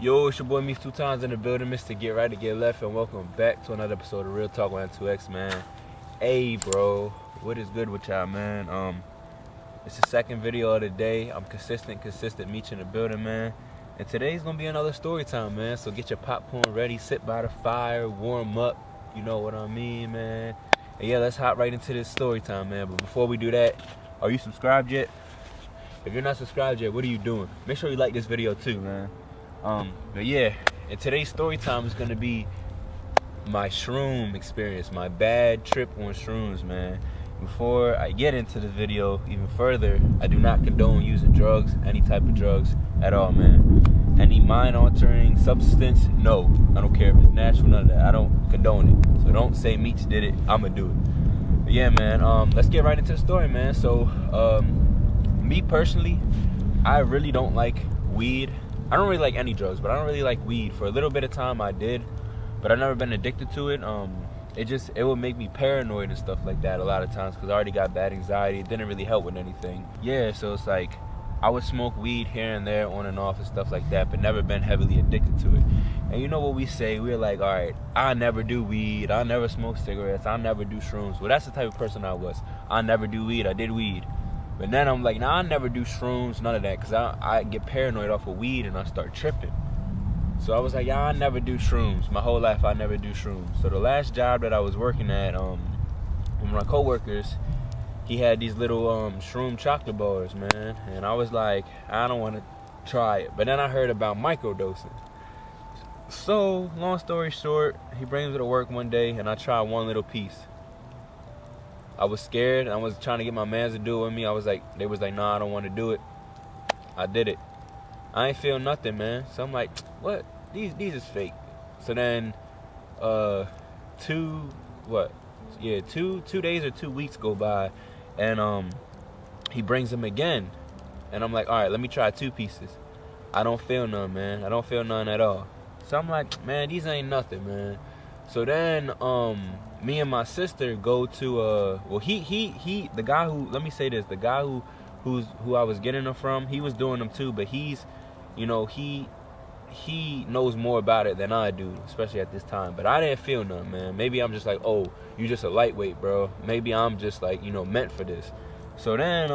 Yo, it's your boy Meets 2 times in the building, Mr. Get Right to Get Left, and welcome back to another episode of Real Talk on 2X, man. Hey, bro, what is good with y'all, man? It's the second video of the day. I'm consistent, meet you in the building, man. And today's gonna be another story time, man. So get your popcorn ready, sit by the fire, warm up. You know what I mean, man. And yeah, let's hop right into this story time, man. But before we do that, are you subscribed yet? If you're not subscribed yet, what are you doing? Make sure you like this video too, man. But yeah, and today's story time is gonna be my shroom experience, my bad trip on shrooms, man. Before I get into the video even further, I do not condone using drugs, any type of drugs at all, man. Any mind-altering substance, no. I don't care if it's natural, none of that. I don't condone it. So don't say Meech did it, I'ma do it. But yeah, man, let's get right into the story, man. So, me personally, I really don't like weed. I don't really like any drugs, but I don't really like weed. For a little bit of time I did, but I've never been addicted to it. It would make me paranoid and stuff like that a lot of times because I already got bad anxiety. It didn't really help with anything. Yeah, so it's like I would smoke weed here and there on and off and stuff like that, but never been heavily addicted to it. And you know what we say? We're like, all right, I never do weed. I never smoke cigarettes. I never do shrooms. Well, that's the type of person I was. I never do weed. I did weed. But then I'm like, nah, I never do shrooms, none of that, because I get paranoid off of weed and I start tripping. So I was like, yeah, I never do shrooms. My whole life, I never do shrooms. So the last job that I was working at, one of my coworkers, he had these little shroom chocolate bars, man. And I was like, I don't want to try it. But then I heard about microdosing. So, long story short, he brings me to work one day and I tried one little piece. I was scared. I was trying to get my mans to do it with me. They was like, nah, I don't want to do it. I did it. I ain't feel nothing, man. So I'm like, what? These is fake. So then, 2 days or 2 weeks go by, and he brings them again, and I'm like, all right, let me try 2 pieces. I don't feel none, man. I don't feel none at all. So I'm like, man, these ain't nothing, man. So then, me and my sister go to the guy who, let me say this, the guy who I was getting them from, he was doing them too, but he's, you know, he knows more about it than I do, especially at this time. But I didn't feel none, man. Maybe I'm just like, oh, you just a lightweight, bro. Maybe I'm just like, you know, meant for this. So then,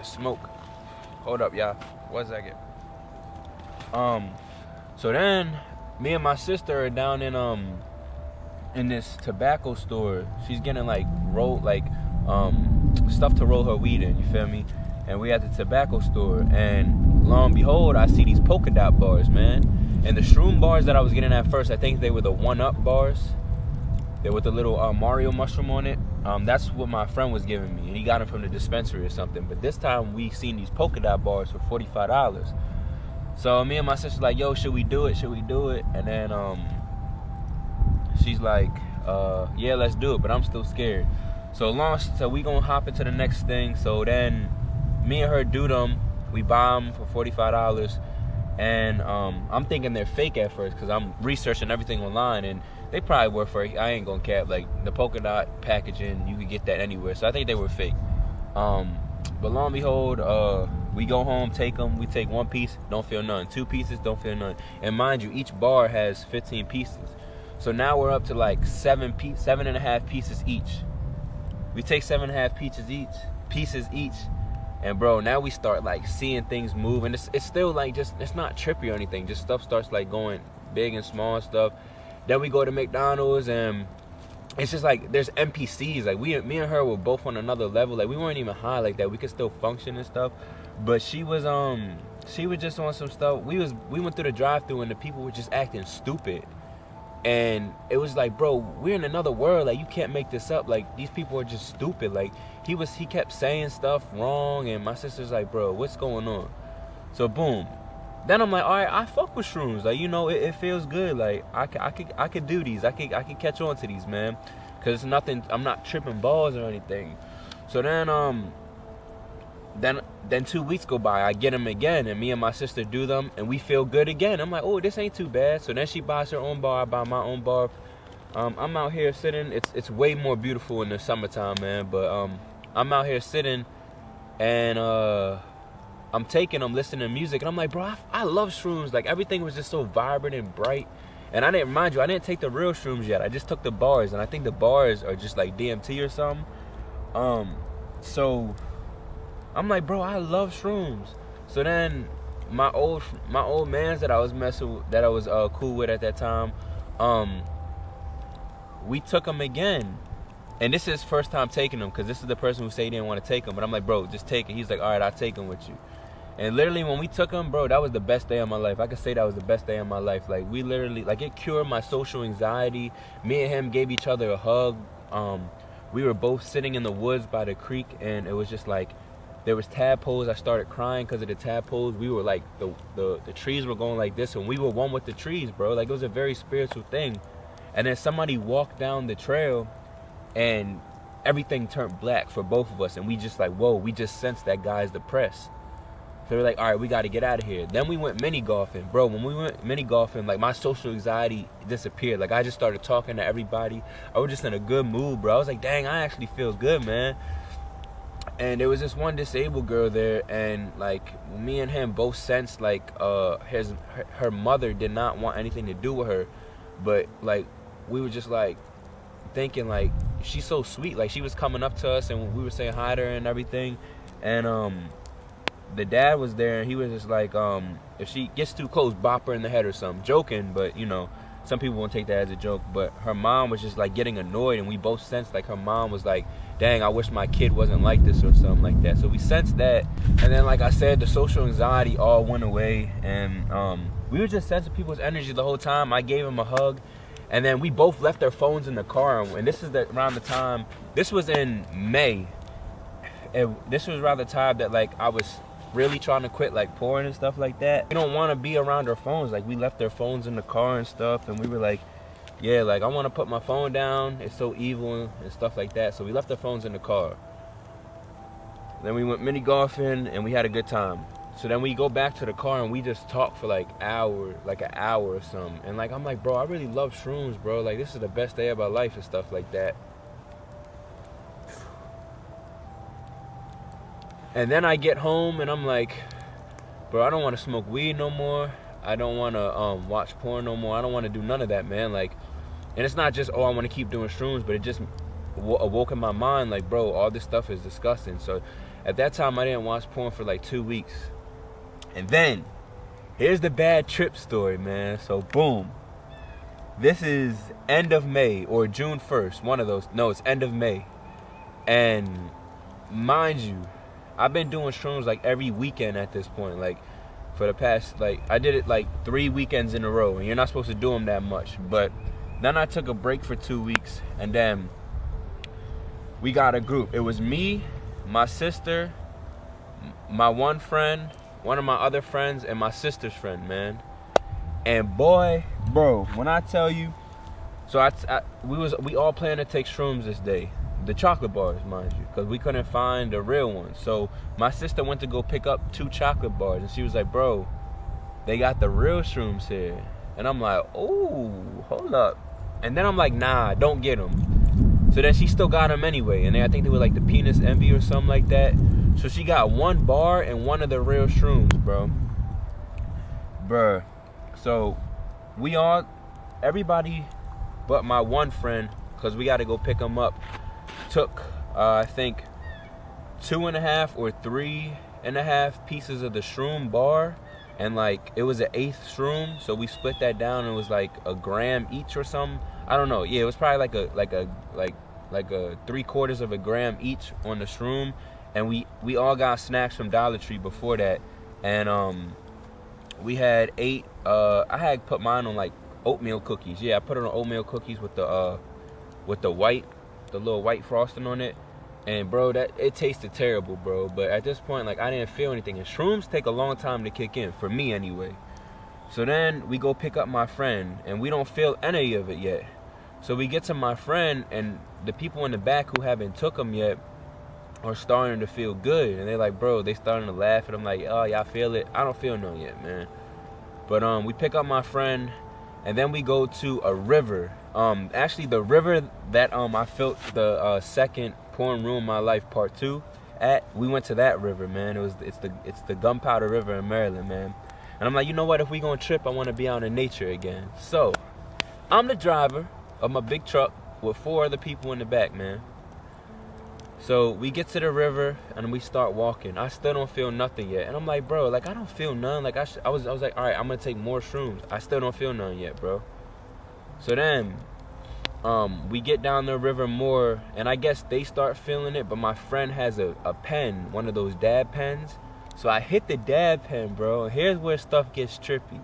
smoke. Hold up, y'all. 1 second. So then, me and my sister are down in this tobacco store. She's getting stuff to roll her weed in, you feel me? And we at the tobacco store, and lo and behold, I see these polka dot bars, man. And the shroom bars that I was getting at first, I think they were the 1-Up bars. They with the little Mario mushroom on it. That's what my friend was giving me, and he got them from the dispensary or something. But this time we seen these polka dot bars for $45. So me and my sister like, yo, should we do it? And then she's like, yeah, let's do it, but I'm still scared. So we gonna hop into the next thing. So then me and her do them. We buy them for $45. And I'm thinking they're fake at first because I'm researching everything online, and they probably were fake. I ain't gonna cap. Like the polka dot packaging, you could get that anywhere. So I think they were fake. But lo and behold, we go home, take them. We take 1 piece, don't feel none. 2 pieces, don't feel none. And mind you, each bar has 15 pieces. So now we're up to like 7.5 pieces each. We take 7.5 pieces each. And bro, now we start like seeing things move. And it's still like it's not trippy or anything. Just stuff starts like going big and small and stuff. Then we go to McDonald's and it's just like there's NPCs. Like me and her were both on another level. Like we weren't even high like that. We could still function and stuff. But she was just on some stuff. We went through the drive-thru and the people were just acting stupid. And it was like, bro, we're in another world. Like, you can't make this up. Like, these people are just stupid. Like, he kept saying stuff wrong, and my sister's like, bro, what's going on? So boom. Then I'm like, all right, I fuck with shrooms. Like, you know, it feels good. Like, I could do these. I could catch on to these, man. Cause it's nothing. I'm not tripping balls or anything. So then 2 weeks go by, I get them again, and me and my sister do them, and we feel good again. I'm like, oh, this ain't too bad. So then she buys her own bar, I buy my own bar. I'm out here sitting. It's way more beautiful in the summertime, man. But I'm out here sitting, and I'm taking them, listening to music, and I'm like, bro, I love shrooms. Like, everything was just so vibrant and bright. And I didn't, mind you, I didn't take the real shrooms yet. I just took the bars, and I think the bars are just like DMT or something. So I'm like, bro, I love shrooms. So then my old mans that I was cool with at that time, we took them again. And this is his first time taking them, because this is the person who said he didn't want to take them. But I'm like, bro, just take it. He's like, all right, I'll take them with you. And literally when we took them, bro, that was the best day of my life. I could say that was the best day of my life. Like, we literally, like, it cured my social anxiety. Me and him gave each other a hug. We were both sitting in the woods by the creek, and it was just like, there was tadpoles. I started crying because of the tadpoles. We were like, the trees were going like this, and we were one with the trees, bro. Like, it was a very spiritual thing. And then somebody walked down the trail, and everything turned black for both of us. And we just like, whoa, we just sensed that guy's depressed. So we're like, all right, we got to get out of here. Then we went mini golfing. Bro, when we went mini golfing, like, my social anxiety disappeared. Like, I just started talking to everybody. I was just in a good mood, bro. I was like, dang, I actually feel good, man. And there was this one disabled girl there, and like, me and him both sensed like her mother did not want anything to do with her. But like, we were just like thinking, like, she's so sweet. Like, she was coming up to us, and we were saying hi to her and everything. And the dad was there, and he was just like, if she gets too close, bop her in the head or something. Joking, but you know, some people won't take that as a joke. But her mom was just like getting annoyed, and we both sensed like her mom was like, dang, I wish my kid wasn't like this or something like that. So we sensed that. And then, like I said, the social anxiety all went away, and we were just sensing people's energy the whole time. I gave him a hug, and then we both left our phones in the car. And this is around the time, this was in May, and this was around the time that like I was really trying to quit like porn and stuff like that. We don't want to be around our phones. Like, we left our phones in the car and stuff, and we were like, yeah, like, I want to put my phone down. It's so evil and stuff like that. So we left our phones in the car. Then we went mini golfing, and we had a good time. So then we go back to the car, and we just talk for like an hour or something. And like, I'm like, bro, I really love shrooms, bro. Like, this is the best day of my life and stuff like that. And then I get home, and I'm like, bro, I don't want to smoke weed no more. I don't want to watch porn no more. I don't want to do none of that, man. Like, and it's not just, oh, I want to keep doing shrooms, but it just awoke in my mind, like, bro, all this stuff is disgusting. So at that time, I didn't watch porn for like 2 weeks. And then, here's the bad trip story, man. So, boom. This is end of May, or June 1st, one of those. No, it's end of May. And mind you, I've been doing shrooms like every weekend at this point. Like, for the past, like, I did it like 3 weekends in a row. And you're not supposed to do them that much. But then I took a break for 2 weeks. And then we got a group. It was me, my sister, my one friend, one of my other friends, and my sister's friend, man. And boy, bro, when I tell you, so we all planned to take shrooms this day. The chocolate bars, mind you, because we couldn't find the real ones. So my sister went to go pick up 2 chocolate bars, and she was like, bro, they got the real shrooms here. And I'm like, oh, hold up. And then I'm like, nah, don't get them. So then she still got them anyway, and I think they were like the penis envy or something like that. So she got 1 bar and 1 of the real shrooms, bro. Bruh. So everybody but my one friend, because we got to go pick them up, took I think 2.5 or 3.5 pieces of the shroom bar, and like it was an 1/8 shroom, so we split that down, and it was like a gram each or something. I don't know. Yeah, it was probably like a 3/4 of a gram each on the shroom, and we all got snacks from Dollar Tree before that, and we had 8. I had put mine on like oatmeal cookies. Yeah, I put it on oatmeal cookies with the little white frosting on it. And bro, that it tasted terrible, bro. But at this point, like, I didn't feel anything. And shrooms take a long time to kick in, for me anyway. So then we go pick up my friend, and we don't feel any of it yet. So we get to my friend, and the people in the back who haven't took them yet are starting to feel good. And they're like, bro, they starting to laugh. And I'm like, oh, y'all feel it? I don't feel none yet, man. But we pick up my friend, and then we go to a river. Actually, the river that I felt the second porn ruin my life part 2 we went to that river, man. It's the Gunpowder River in Maryland, man. And I'm like, you know what? If we gonna trip, I want to be out in nature again. So I'm the driver of my big truck with 4 other people in the back, man. So we get to the river and we start walking. I still don't feel nothing yet, and I'm like, bro, like I don't feel none. Like I was like, all right, I'm gonna take more shrooms. I still don't feel none yet, bro. So then, we get down the river more, and I guess they start feeling it. But my friend has a pen, one of those dab pens. So I hit the dab pen, bro. And here's where stuff gets trippy.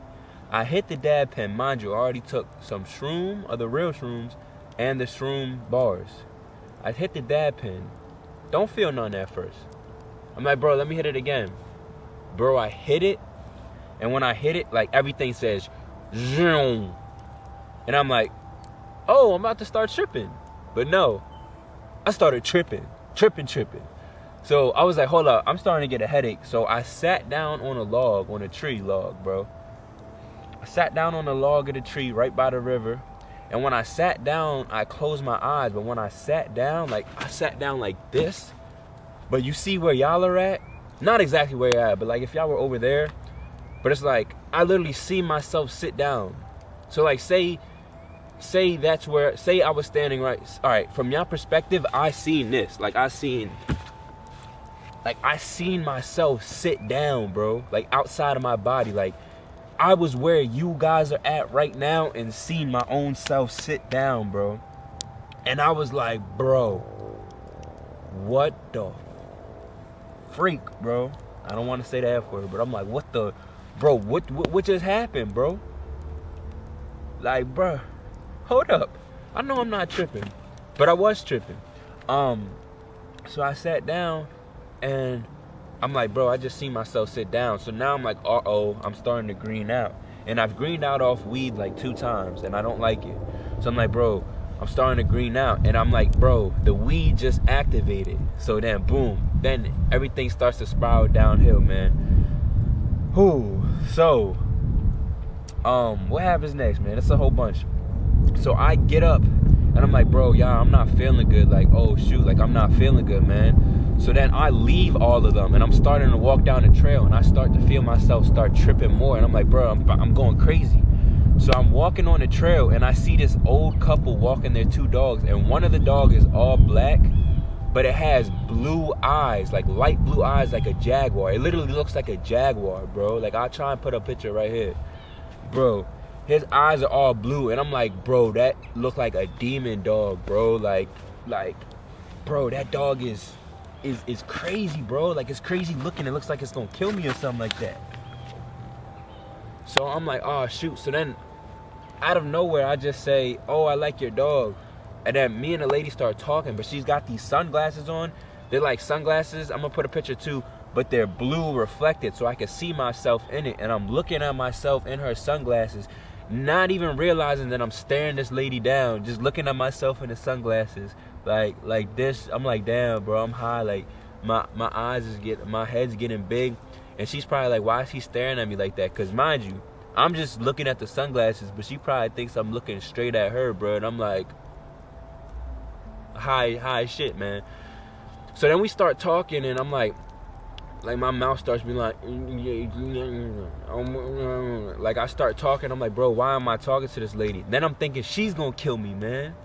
I hit the dab pen, mind you. I already took some shroom, or the real shrooms, and the shroom bars. I hit the dab pen. Don't feel none at first. I'm like, bro, let me hit it again. Bro, I hit it, and when I hit it, like everything says, zoom. And I'm like, oh, I'm about to start tripping. But no, I started tripping. So I was like, hold up, I'm starting to get a headache. So I sat down on a tree log, bro. I sat down on the log of the tree right by the river. And when I sat down, I closed my eyes. But when I sat down, I sat down like this. But you see where y'all are at? Not exactly where you're at, but like if y'all were over there. But it's like, I literally see myself sit down. So like, say that's where, say I was standing right. All right, from your perspective, I seen this. I seen myself sit down, bro. Like outside of my body. Like I was where you guys are at right now and seen my own self sit down, bro. And I was like, bro, what the freak, bro? I don't want to say the F word, but I'm like, what just happened, bro? Like, bro, hold up. I know I'm not tripping, but I was tripping. So I sat down and I'm like, bro, I just seen myself sit down. So now I'm like, uh-oh, I'm starting to green out. And I've greened out off weed like 2 times, and I don't like it. So I'm like, bro, I'm starting to green out. And I'm like, bro, the weed just activated. So then, boom. Then everything starts to spiral downhill, man. Whew. So, what happens next, man? It's a whole bunch. So I get up, and I'm like, bro, y'all, I'm not feeling good. Like, oh, shoot, like, I'm not feeling good, man. So then I leave all of them, and I'm starting to walk down the trail, and I start to feel myself start tripping more. And I'm like, bro, I'm going crazy. So I'm walking on the trail, and I see this old couple walking their 2 dogs, and one of the dogs is all black, but it has blue eyes, like light blue eyes, like a jaguar. It literally looks like a jaguar, bro. Like, I'll try and put a picture right here. Bro, his eyes are all blue, and I'm like, bro, that look like a demon dog, bro. Like, bro, that dog is crazy, bro. Like, it's crazy looking. It looks like it's gonna kill me or something like that. So I'm like, oh shoot. So then out of nowhere I just say, oh, I like your dog. And then me and the lady start talking, but she's got these sunglasses on. They're like sunglasses, I'm gonna put a picture too, but they're blue reflected so I can see myself in it. And I'm looking at myself in her sunglasses, not even realizing that I'm staring this lady down, just looking at myself in the sunglasses. Like this, I'm like, damn, bro, I'm high. Like my head's getting big, and she's probably like, why is she staring at me like that? Cause mind you, I'm just looking at the sunglasses, but she probably thinks I'm looking straight at her, bro. And I'm like, high shit, man. So then we start talking, and I'm like my mouth starts being like I start talking. I'm like, bro, why am I talking to this lady? Then I'm thinking she's gonna kill me, man.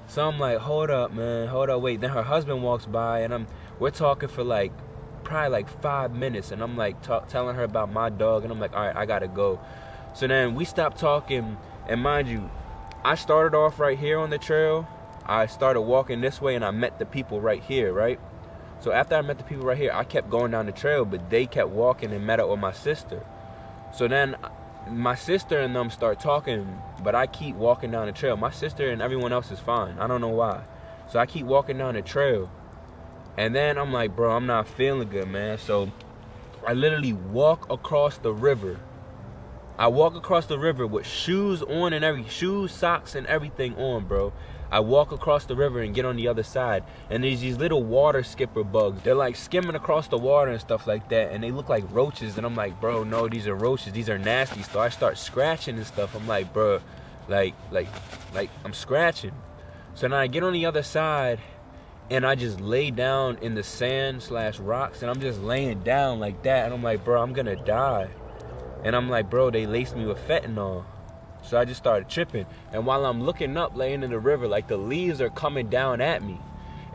So I'm like, hold up, man, hold up, wait. Then her husband walks by, and we're talking for probably 5 minutes, and I'm like telling her about my dog, and I'm like, all right, I gotta go. So then we stopped talking, and mind you, I started off right here on the trail. I started walking this way, and I met the people right here, right? So after I met the people right here, I kept going down the trail, but they kept walking and met up with my sister. So then my sister and them start talking, but I keep walking down the trail. My sister and everyone else is fine. I don't know why. So I keep walking down the trail. And then I'm like, bro, I'm not feeling good, man. So I literally walk across the river. I walk across the river with shoes on and shoes, socks, and everything on, bro. I walk across the river and get on the other side, and there's these little water skipper bugs. They're like skimming across the water and stuff like that, and they look like roaches. And I'm like, bro, no, these are roaches. These are nasty. So I start scratching and stuff. I'm like, bro, like I'm scratching. So now I get on the other side, And I just lay down in the sand / rocks, and I'm just laying down like that. And I'm like, bro, I'm gonna die. And I'm like, bro, they laced me with fentanyl. So I just started tripping. And while I'm looking up, laying in the river, like the leaves are coming down at me.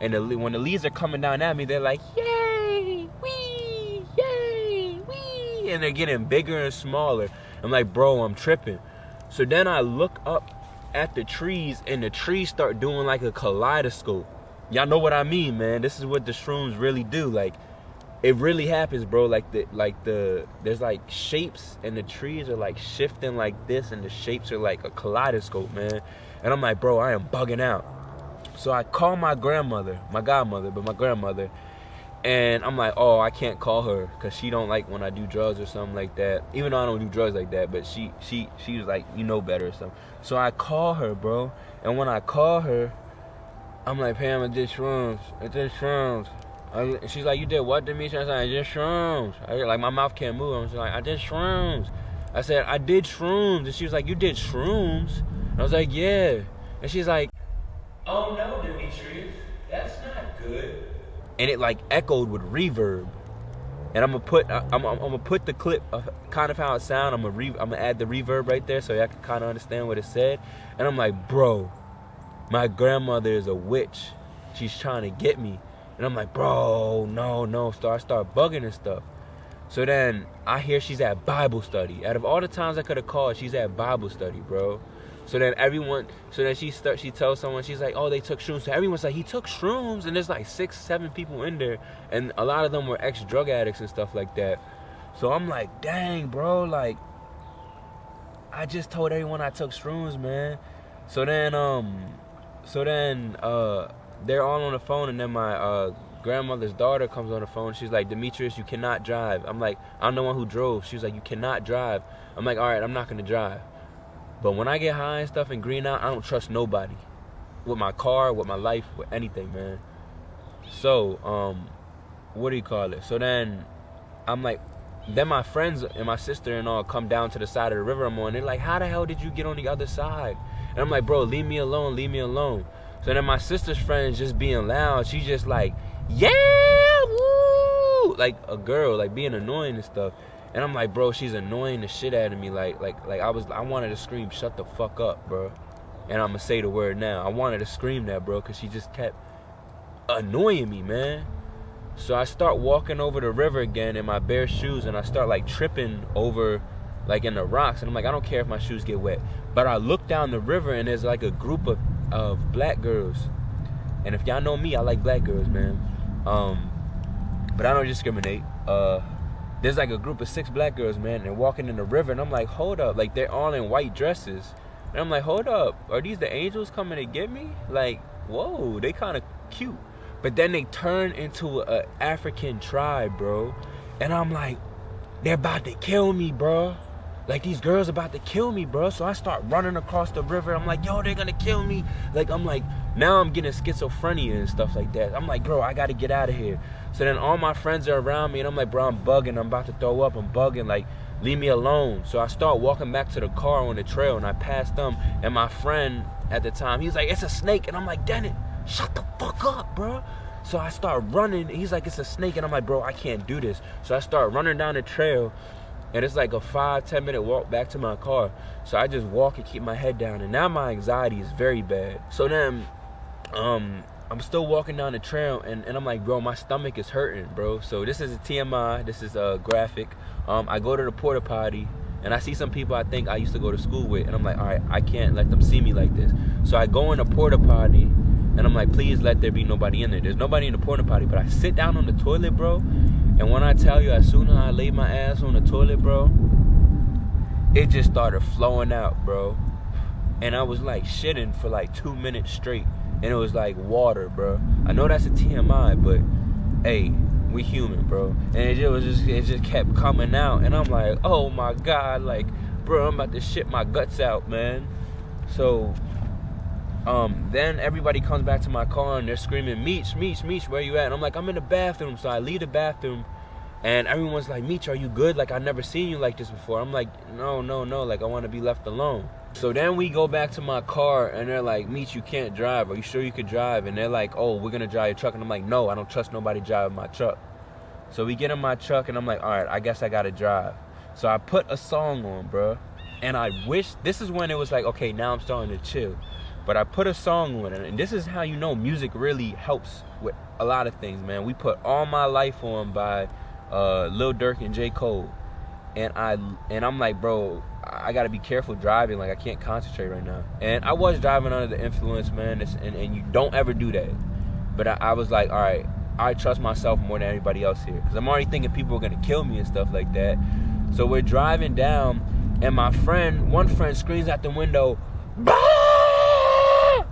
And when the leaves are coming down at me, they're like, yay, wee, yay, wee. And they're getting bigger and smaller. I'm like, bro, I'm tripping. So then I look up at the trees, and the trees start doing like a kaleidoscope. Y'all know what I mean, man. This is what the shrooms really do. Like, it really happens, bro. There's like shapes, and the trees are like shifting like this, and the shapes are like a kaleidoscope, man. And I'm like, bro, I am bugging out. So I call my grandmother, my godmother, but my grandmother, and I'm like, oh, I can't call her because she don't like when I do drugs or something like that. Even though I don't do drugs like that, but she was like, you know better or something. So I call her, bro, and when I call her, I'm like, Pam, I did shrooms. She's like, you did what, Demetri? I said, I did shrooms. Like, my mouth can't move. I'm just like, I did shrooms. I said, I did shrooms. And she was like, you did shrooms? And I was like, yeah. And she's like, oh no, Demetri, that's not good. And it like echoed with reverb. And I'm gonna put the clip of kind of how it sound. I'm gonna add the reverb right there so y'all can kind of understand what it said. And I'm like, bro, my grandmother is a witch. She's trying to get me. And I'm like, bro, no. So I start bugging and stuff. So then I hear she's at Bible study. Out of all the times I could have called, she's at Bible study, bro. So then she tells someone, she's like, oh, they took shrooms. So everyone's like, he took shrooms. And there's like 6-7 people in there. And a lot of them were ex-drug addicts and stuff like that. So I'm like, dang, bro, like, I just told everyone I took shrooms, man. So then they're all on the phone, and then my grandmother's daughter comes on the phone. She's like, Demetrius, you cannot drive. I'm like, I'm the one who drove. She was like, you cannot drive. I'm like, all right, I'm not gonna drive. But when I get high and stuff and green out, I don't trust nobody. With my car, with my life, with anything, man. So, what do you call it? So then I'm like, then my friends and my sister and all come down to the side of the river I'm on. They're like, how the hell did you get on the other side? And I'm like, bro, leave me alone. So then my sister's friend just being loud, she's just like, yeah, woo, like a girl, like being annoying and stuff. And I'm like, bro, she's annoying the shit out of me. Like I wanted to scream, shut the fuck up, bro. And I'm gonna say the word now. I wanted to scream that, bro, because she just kept annoying me, man. So I start walking over the river again in my bare shoes, and I start like tripping over like in the rocks. And I'm like, I don't care if my shoes get wet. But I look down the river, and there's like a group of black girls. And if y'all know me, I like black girls, man. But I don't discriminate. There's like a group of 6 black girls, man, and they're walking in the river, and I'm like, hold up, like they're all in white dresses. And I'm like, hold up, are these the angels coming to get me? Like, whoa, they kind of cute. But then they turn into an African tribe, bro. And I'm like, they're about to kill me, bro. Like, these girls about to kill me, bro. So I start running across the river. I'm like, yo, they're gonna kill me. Like, I'm like, now I'm getting schizophrenia and stuff like that. I'm like, bro, I gotta get out of here. So then all my friends are around me, and I'm like, bro, I'm bugging. I'm about to throw up. I'm bugging. Like, leave me alone. So I start walking back to the car on the trail, and I pass them. And my friend at the time, he's like, it's a snake. And I'm like, damn it, shut the fuck up, bro. So I start running. He's like, it's a snake. And I'm like, bro, I can't do this. So I start running down the trail. And it's like a 5-10 minute walk back to my car. So I just walk and keep my head down. And now my anxiety is very bad. So then I'm still walking down the trail, and I'm like, bro, my stomach is hurting, bro. So this is a TMI. This is a graphic. I go to the porta potty, and I see some people I think I used to go to school with. And I'm like, all right, I can't let them see me like this. So I go in the porta potty, and I'm like, please let there be nobody in there. There's nobody in the porta potty. But I sit down on the toilet, bro. And when I tell you, as soon as I laid my ass on the toilet, bro, it just started flowing out, bro. And I was like shitting for like 2 minutes straight. And it was like water, bro. I know that's a TMI, but hey, we human, bro. And it just kept coming out. And I'm like, oh my God, like, bro, I'm about to shit my guts out, man. So then everybody comes back to my car, and they're screaming, Meech, where you at? And I'm like, I'm in the bathroom. So I leave the bathroom, And everyone's like, Meech, are you good? Like, I've never seen you like this before. I'm like, no, like, I want to be left alone. So then we go back to my car, and they're like, Meech, you can't drive. Are you sure you could drive? And they're like, oh, we're going to drive your truck. And I'm like, no, I don't trust nobody driving my truck. So we get in my truck, and I'm like, all right, I guess I got to drive. So I put a song on, bro. And I wish, this is when it was like, okay, now I'm starting to chill. But I put a song on it, and this is how you know music really helps with a lot of things, man. We put All My Life on by Lil Durk and J. Cole. And I'm like, bro, I gotta be careful driving. Like, I can't concentrate right now. And I was driving under the influence, man. And you don't ever do that. But I was like, all right, I trust myself more than anybody else here, because I'm already thinking people are gonna kill me and stuff like that. So we're driving down, and one friend screams out the window, bah!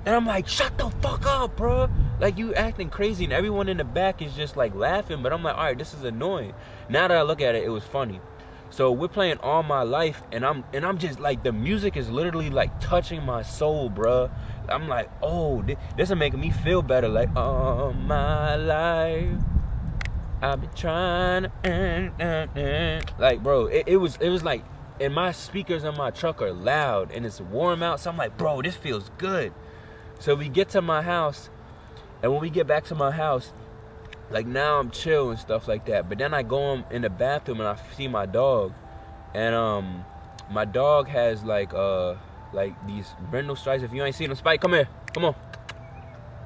And I'm like, shut the fuck up, bro. Like, you acting crazy, and everyone in the back is just like laughing. But I'm like, all right, this is annoying. Now that I look at it, it was funny. So we're playing All My Life, and I'm just like, the music is literally like touching my soul, bro. I'm like, oh, this is making me feel better. Like, all my life I've been trying to, like, bro, it was like, and my speakers in my truck are loud, and it's warm out. So I'm like, bro, this feels good. So we get to my house, and when we get back to my house, like, now I'm chill and stuff like that. But then I go in the bathroom, and I see my dog, and my dog has like these brindle stripes. If you ain't seen them, Spike, come here, come on.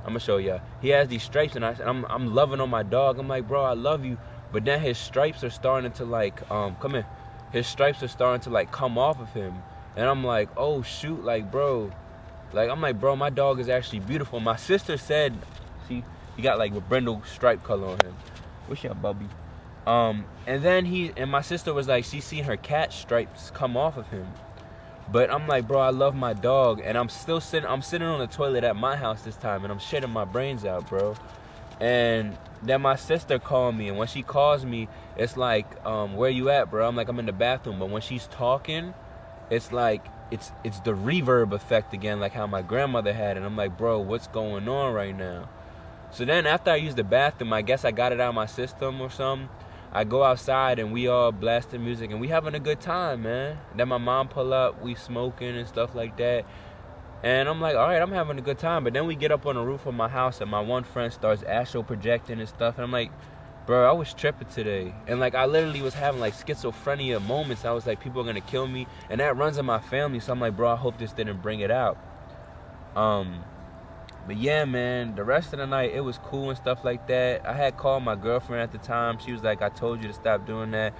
I'm gonna show y'all. He has these stripes, and I'm loving on my dog. I'm like, bro, I love you. But then his stripes are starting to like, come here. His stripes are starting to like come off of him, and I'm like, oh shoot, like, bro, like, I'm like, bro, my dog is actually beautiful. My sister said, see, he got like a brindle stripe color on him. What's your Bubby? And then my sister was like, she seen her cat stripes come off of him. But I'm like, bro, I love my dog, and I'm sitting on the toilet at my house this time, and I'm shitting my brains out, bro. And then my sister called me, and when she calls me, it's like, where you at, bro? I'm like, I'm in the bathroom. But when she's talking, it's like, it's the reverb effect again, like how my grandmother had it. And I'm like, bro, what's going on right now? So then after I used the bathroom, I guess I got it out of my system or something. I go outside, and we all blasting music, and we having a good time, man. Then my mom pull up, we smoking and stuff like that. And I'm like, all right, I'm having a good time. But then we get up on the roof of my house, and my one friend starts astral projecting and stuff. And I'm like, bro, I was tripping today. And like, I literally was having like schizophrenia moments. I was like, people are gonna kill me. And that runs in my family. So I'm like, bro, I hope this didn't bring it out. But yeah, man, the rest of the night, it was cool and stuff like that. I had called my girlfriend at the time. She was like, I told you to stop doing that.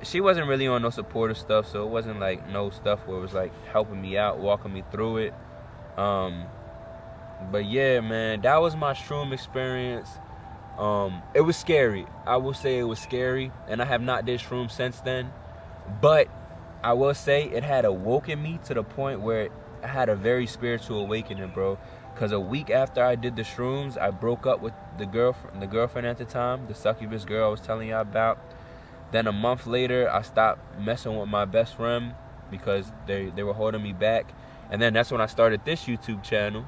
She wasn't really on no supportive stuff, so it wasn't like no stuff where it was like helping me out, walking me through it. But yeah, man, that was my shroom experience. It was scary. I will say it was scary, and I have not did shrooms since then. But I will say it had awoken me to the point where I had a very spiritual awakening, bro. Because a week after I did the shrooms, I broke up with the girlfriend at the time, the succubus girl I was telling y'all about. Then a month later, I stopped messing with my best friend because they were holding me back. And then that's when I started this YouTube channel.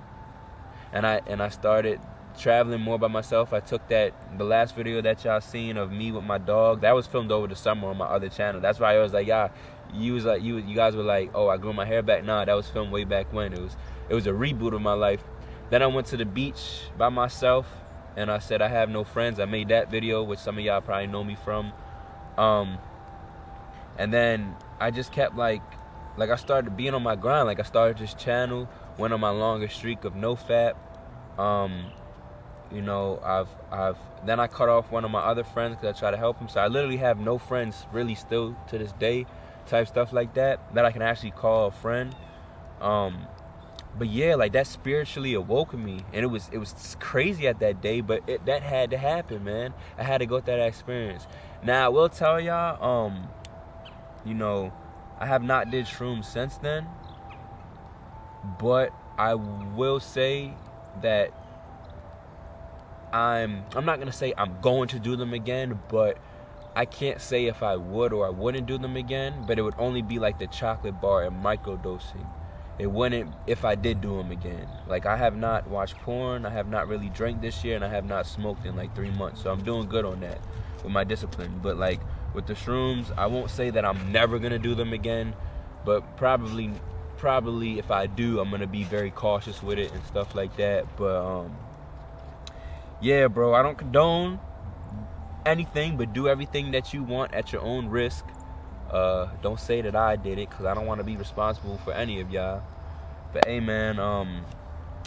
And I started traveling more by myself. I took the last video that y'all seen of me with my dog, that was filmed over the summer on my other channel. That's why I was like, yeah, you guys were like, oh, I grew my hair back. Nah, that was filmed way back when. It was a reboot of my life. Then I went to the beach by myself, and I said I have no friends. I made that video, which some of y'all probably know me from. And then I just kept like I started being on my grind. Like, I started this channel, went on my longest streak of no fap. You know, then I cut off one of my other friends because I try to help him. So I literally have no friends really still to this day, type stuff like that I can actually call a friend. But yeah, like, that spiritually awoke me, and it was crazy at that day, but that had to happen, man. I had to go through that experience. Now I will tell y'all, you know, I have not did shrooms since then, but I will say that I'm not gonna say I'm going to do them again, but I can't say if I would or I wouldn't do them again. But it would only be like the chocolate bar and microdosing. it wouldn't if I did do them again. Like, I have not watched porn, I have not really drank this year, and I have not smoked in like 3 months. So I'm doing good on that with my discipline. But like with the shrooms, I won't say that I'm never gonna do them again, but probably if I do, I'm gonna be very cautious with it and stuff like that. But yeah, bro, I don't condone anything, but do everything that you want at your own risk. Don't say that I did it, because I don't want to be responsible for any of y'all. But hey, man,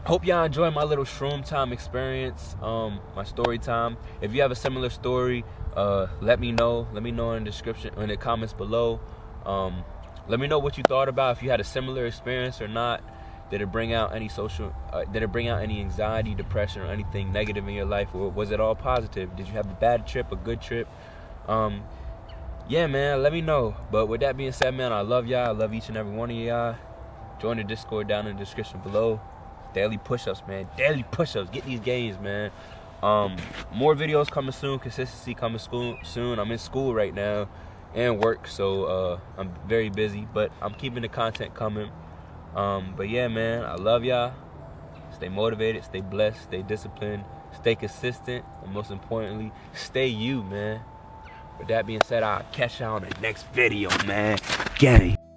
hope y'all enjoy my little shroom time experience, my story time. If you have a similar story, let me know in the description, in the comments below. Let me know what you thought about, if you had a similar experience or not. Did it bring out any any anxiety, depression, or anything negative in your life, or was it all positive? Did you have a bad trip, a good trip? Yeah, man, let me know. But with that being said, man, I love y'all. I love each and every one of y'all. Join the Discord down in the description below. Daily push-ups, man. Daily push-ups. Get these gains, man. More videos coming soon. Consistency coming soon. I'm in school right now and work, so I'm very busy. But I'm keeping the content coming. But yeah, man, I love y'all. Stay motivated, stay blessed, stay disciplined, stay consistent, and most importantly, stay you, man. With that being said, I'll catch y'all on the next video, man. Get it.